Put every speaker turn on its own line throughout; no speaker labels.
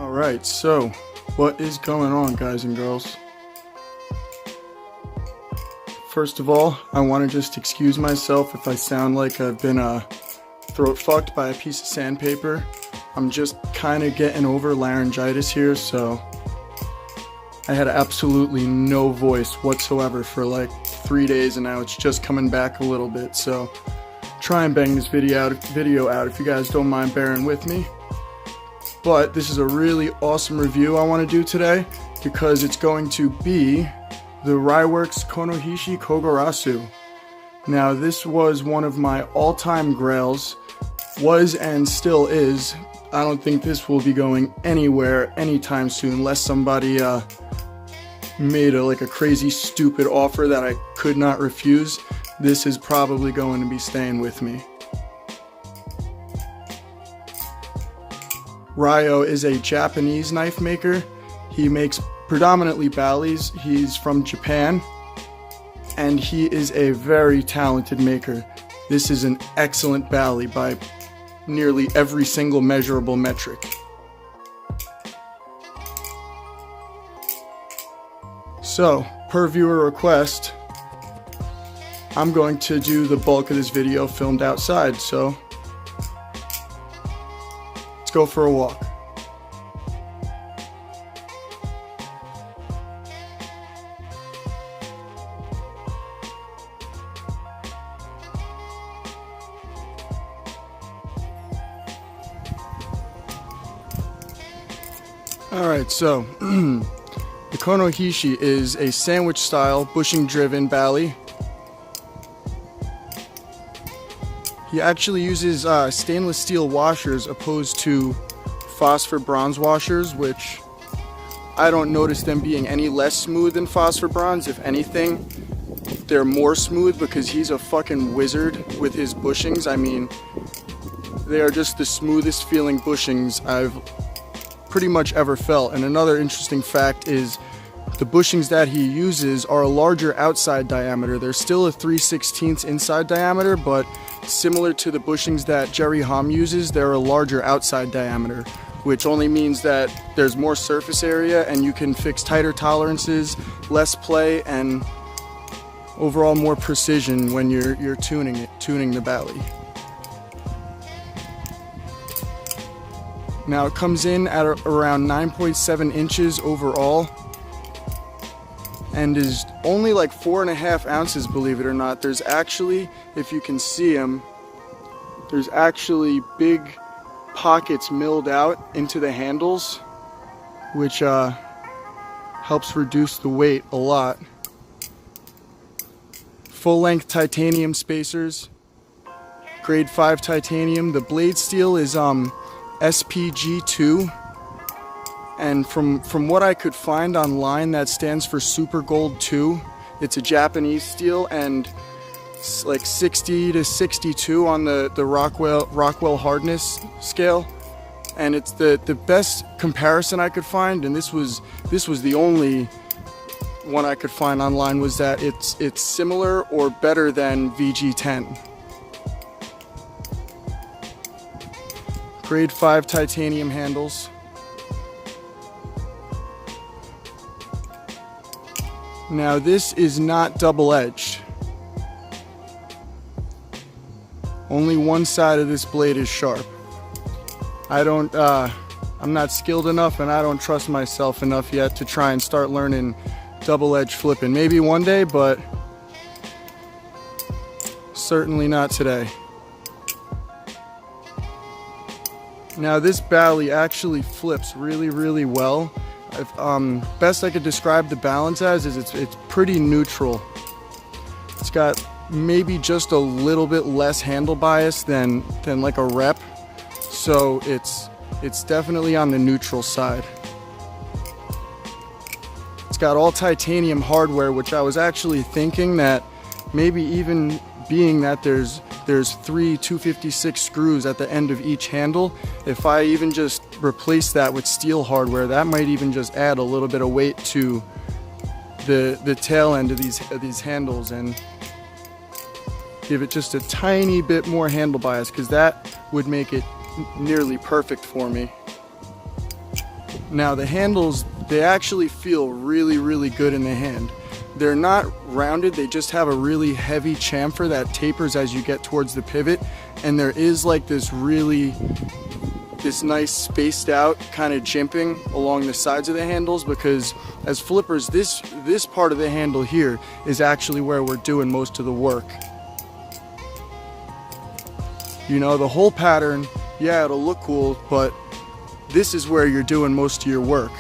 Alright, so what is going on, guys and girls? First of all, I want to just excuse myself if I sound like I've been throat fucked by a piece of sandpaper. I'm just kind of getting over laryngitis here, so I had absolutely no voice whatsoever for like 3 days, and now it's just coming back a little bit. So try and bang this video out if you guys don't mind bearing with me. But this is a really awesome review I want to do today because it's going to be the Ryworx Konohishi Kogarasu. Now, this was one of my all-time grails, was and still is. I don't think this will be going anywhere anytime soon unless somebody made a crazy stupid offer that I could not refuse. This is probably going to be staying with me. Ryo is a Japanese knife maker. He makes predominantly balis. He's from Japan, and he is a very talented maker. This is an excellent bali by nearly every single measurable metric. So, per viewer request, I'm going to do the bulk of this video filmed outside, so let's go for a walk. Alright, so the Konohishi is a sandwich style bushing driven bali. He actually uses stainless steel washers opposed to phosphor bronze washers, which I don't notice them being any less smooth than phosphor bronze. If anything, they're more smooth because he's a fucking wizard with his bushings. I mean, they are just the smoothest feeling bushings I've pretty much ever felt. And another interesting fact is the bushings that he uses are a larger outside diameter. They're still a 3/16 inside diameter, but similar to the bushings that Jerry Hom uses, they're a larger outside diameter, which only means that there's more surface area and you can fix tighter tolerances, less play, and overall more precision when you're tuning the bali. Now, it comes in at around 9.7 inches overall and is only like 4.5 ounces, believe it or not. There's actually, if you can see them, there's actually big pockets milled out into the handles, which helps reduce the weight a lot. Full-length titanium spacers, grade 5 titanium. The blade steel is SPG2, and from what I could find online, that stands for Super Gold 2. It's a Japanese steel, and it's like 60 to 62 on the Rockwell hardness scale, and it's the best comparison I could find, and this was the only one I could find online, was that it's similar or better than VG10. Grade 5 titanium handles. Now, this is not double-edged. Only one side of this blade is sharp. I'm not skilled enough, and I don't trust myself enough yet to try and start learning double-edged flipping. Maybe one day, but certainly not today. Now, this bali actually flips really, really well. Best I could describe the balance as is it's pretty neutral. It's got maybe just a little bit less handle bias than like a rep, so it's definitely on the neutral side. It's got all titanium hardware, which I was actually thinking that maybe even being that there's 3 256 screws at the end of each handle, if I even just replace that with steel hardware, that might even just add a little bit of weight to the tail end of these handles and give it just a tiny bit more handle bias, because that would make it nearly perfect for me. Now the handles, they actually feel really, really good in the hand. They're not rounded, they just have a really heavy chamfer that tapers as you get towards the pivot, and there is like this nice spaced out kind of jimping along the sides of the handles, because as flippers, this part of the handle here is actually where we're doing most of the work. You know, the whole pattern, yeah, it'll look cool, but this is where you're doing most of your work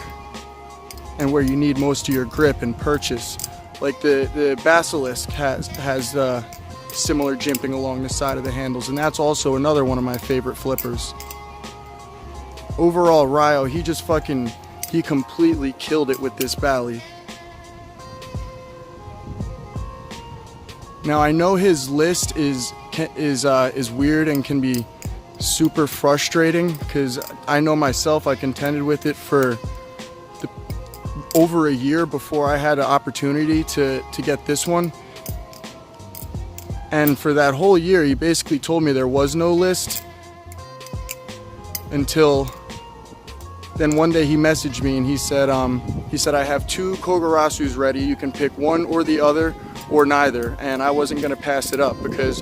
and where you need most of your grip and purchase. Like the Basilisk has similar jimping along the side of the handles, and that's also another one of my favorite flippers. Overall, Ryo, he completely killed it with this Bally. Now I know his list is weird and can be super frustrating, because I know myself, I contended with it for over a year before I had an opportunity to get this one. And for that whole year, he basically told me there was no list, until then one day he messaged me and he said I have 2 Kogarasus ready. You can pick one or the other or neither. And I wasn't going to pass it up, because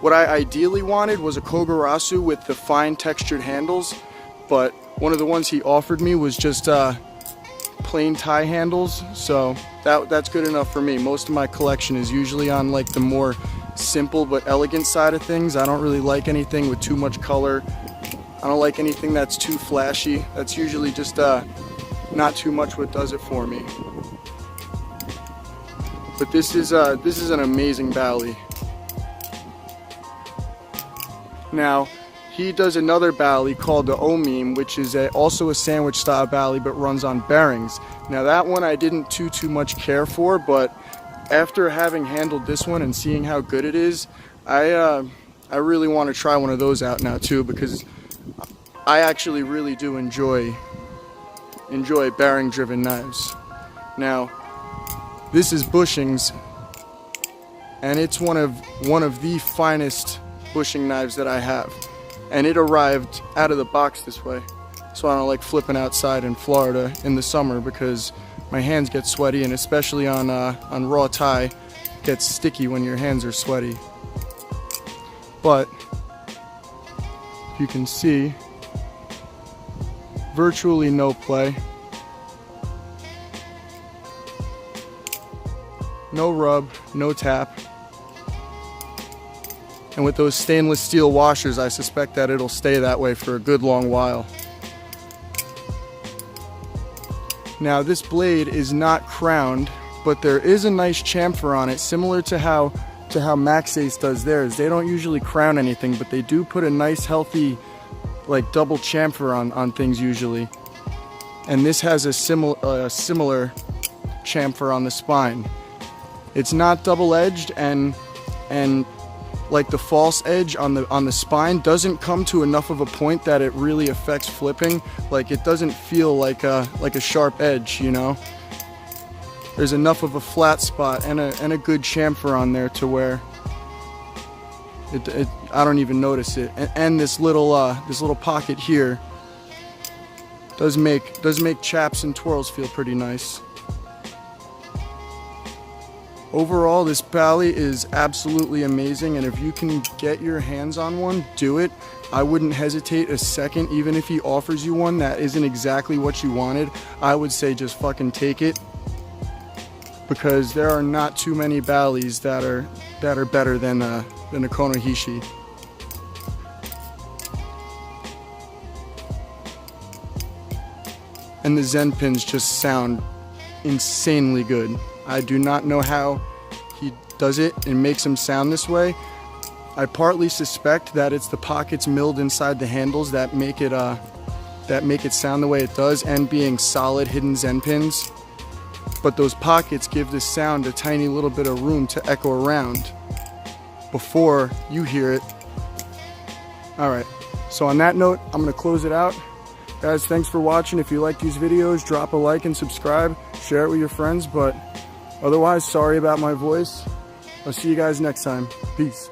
what I ideally wanted was a Kogarasu with the fine textured handles, but one of the ones he offered me was just plain tie handles, so that's good enough for me. Most of my collection is usually on like the more simple but elegant side of things. I don't really like anything with too much color. I don't like anything that's too flashy. That's usually just not too much what does it for me. But this is an amazing Bally. Now, he does another Bally called the Omim, which is also a sandwich style Bally, but runs on bearings. Now that one I didn't too much care for, but after having handled this one and seeing how good it is, I really want to try one of those out now too, because I actually really do enjoy bearing driven knives. Now this is Bushings, and it's one of the finest bushing knives that I have. And it arrived out of the box this way, so I don't like flipping outside in Florida in the summer, because my hands get sweaty, and especially on raw tie, it gets sticky when your hands are sweaty. But you can see virtually no play, no rub, no tap. And with those stainless steel washers, I suspect that it'll stay that way for a good long while. Now this blade is not crowned, but there is a nice chamfer on it, similar to how Max Ace does theirs. They don't usually crown anything, but they do put a nice healthy like double chamfer on things usually. And this has a similar chamfer on the spine. It's not double-edged, and like the false edge on the spine doesn't come to enough of a point that it really affects flipping. Like it doesn't feel like a sharp edge, you know. There's enough of a flat spot and a good chamfer on there to where I don't even notice it. And this little pocket here does make chaps and twirls feel pretty nice. Overall, this Bally is absolutely amazing, and if you can get your hands on one, do it. I wouldn't hesitate a second. Even if he offers you one that isn't exactly what you wanted, I would say just fucking take it, because there are not too many Ballys that are better than a Konohishi. And the Zen pins just sound insanely good. I do not know how he does it and makes them sound this way. I partly suspect that it's the pockets milled inside the handles that make it sound the way it does, and being solid hidden Zen pins. But those pockets give the sound a tiny little bit of room to echo around before you hear it. Alright, so on that note, I'm going to close it out. Guys, thanks for watching. If you like these videos, drop a like and subscribe. Share it with your friends, but otherwise, sorry about my voice. I'll see you guys next time. Peace.